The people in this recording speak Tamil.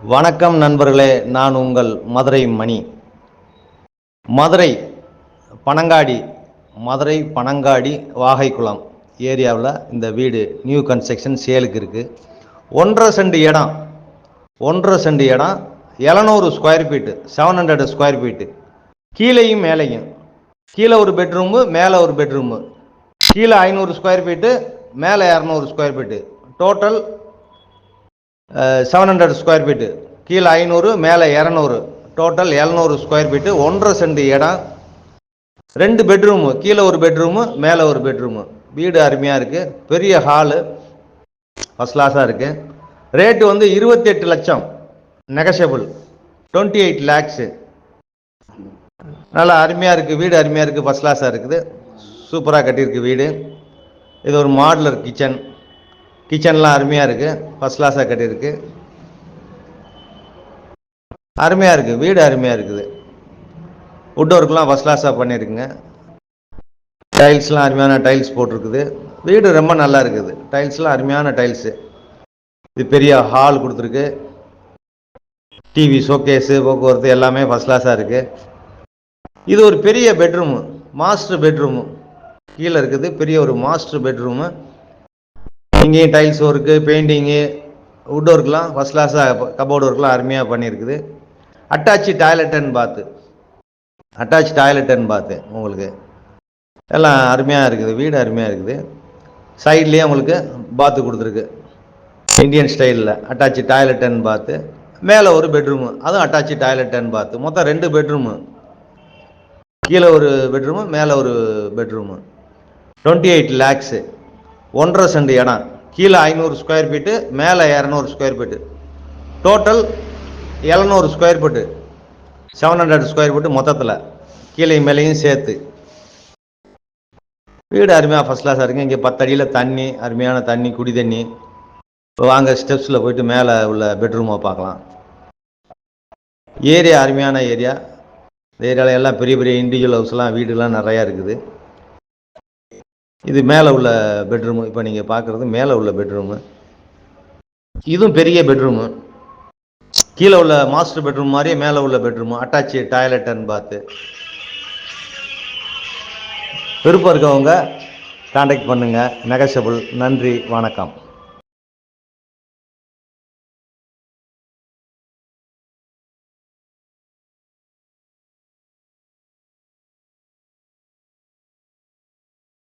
வணக்கம் நண்பர்களே, நான் உங்கள் மதுரை மணி. மதுரை பனங்காடி வாகைக்குளம் ஏரியாவில் இந்த வீடு நியூ கன்ஸ்ட்ரக்ஷன் சேலுக்கு இருக்குது. 1.5 சென்ட் இடம் 700 ஸ்கொயர் ஃபீட்டு, 700 ஸ்கொயர் ஃபீட்டு. கீழேயும் மேலேயும், கீழே ஒரு பெட்ரூமு, மேலே ஒரு பெட்ரூமு. கீழே 500 ஸ்கொயர் ஃபீட்டு, மேலே 200 square feet. Total 700 square feet. கீழே 500, மேலே 200, டோட்டல் 700 ஸ்கொயர் ஃபீட்டு. 1.5 சென்ட் இடம், 2 பெட்ரூமு, கீழே ஒரு பெட்ரூமு, மேலே ஒரு பெட்ரூமு. வீடு அருமையாக இருக்குது. பெரிய ஹாலு, ஃபர்ஸ்ட் கிளாஸாக இருக்குது. ரேட்டு வந்து 28 லட்சம், நெகஷியபிள் 28 லேக்ஸு. நல்லா அருமையாக இருக்குது. வீடு அருமையாக இருக்குது, ஃபர்ஸ்ட் கிளாஸாக இருக்குது. சூப்பராக கட்டியிருக்கு வீடு. இது ஒரு மாடுலர் கிச்சன்லாம் அருமையாக இருக்குது, ஃபர்ஸ்ட் கிளாஸாக கட்டியிருக்கு. அருமையாக இருக்குது, வீடு அருமையாக இருக்குது. வுட் ஒர்க்லாம் ஃபர்ஸ்ட் கிளாஸாக பண்ணியிருக்குங்க. டைல்ஸ்லாம் அருமையான டைல்ஸ் போட்டிருக்குது. வீடு ரொம்ப நல்லா இருக்குது. டைல்ஸ்லாம் அருமையான டைல்ஸு. இது பெரிய ஹால் கொடுத்துருக்கு. டிவி, ஷோகேஸு, போக்குவரத்து எல்லாமே ஃபர்ஸ்ட் கிளாஸாக இருக்குது. இது ஒரு பெரிய பெட்ரூமு, மாஸ்டர் பெட்ரூமு கீழே இருக்குது. பெரிய ஒரு மாஸ்டர் பெட்ரூமு. இங்கேயும் டைல்ஸ் ஒர்க்கு, பெயிண்டிங்கு, வுட் ஒர்க்லாம் ஃபர்ஸ்ட் கிளாஸாக, கபோர்டு ஒர்க்லாம் அருமையாக பண்ணியிருக்குது. அட்டாச்சு டாய்லெட் அண்ட் பாத்து உங்களுக்கு எல்லாம் அருமையாக இருக்குது. வீடு அருமையாக இருக்குது. சைட்லேயே உங்களுக்கு பாத்து கொடுத்துருக்கு, இந்தியன் ஸ்டைலில் அட்டாச்சு டாய்லெட் அண்ட் பாத்து. மேலே ஒரு பெட்ரூமு, அதுவும் அட்டாச்சு டாய்லெட் அண்ட் பாத்து. மொத்தம் 2 பெட்ரூமு, கீழே ஒரு பெட்ரூமு, மேலே ஒரு பெட்ரூமு. 28 லேக்ஸு. 1.5 சென்ட் இடம், கீழே 500 ஸ்கொயர் ஃபீட்டு, மேலே 200 square feet. Total 700 square feet, 700 square feet மொத்தத்தில், கீழே மேலேயும் சேர்த்து. வீடு அருமையாக ஃபர்ஸ்ட் கிளாஸாக இருக்குது. இங்கே 10 அடியில் தண்ணி, அருமையான தண்ணி, குடி தண்ணி. இப்போ வாங்க ஸ்டெப்ஸில் போயிட்டு மேலே உள்ள பெட்ரூமை பார்க்கலாம். ஏரியா அருமையான ஏரியா. இந்த ஏரியாவில் எல்லாம் பெரிய பெரிய இண்டிவிஜுவல் ஹவுஸ்லாம், வீடுலாம் நிறையா இருக்குது. இது மேலே உள்ள பெட்ரூமு. இப்போ நீங்கள் பார்க்குறது மேலே உள்ள பெட்ரூமு. இதுவும் பெரிய பெட்ரூமு. கீழே உள்ள மாஸ்டர் பெட்ரூம் மாதிரியே மேலே உள்ள பெட்ரூமு, அட்டாச்சு டாய்லெட் அண்ட் பாத்து. விருப்பம் இருக்கவங்க கான்டாக்ட் பண்ணுங்கள், நெகஷியபிள். நன்றி, வணக்கம்.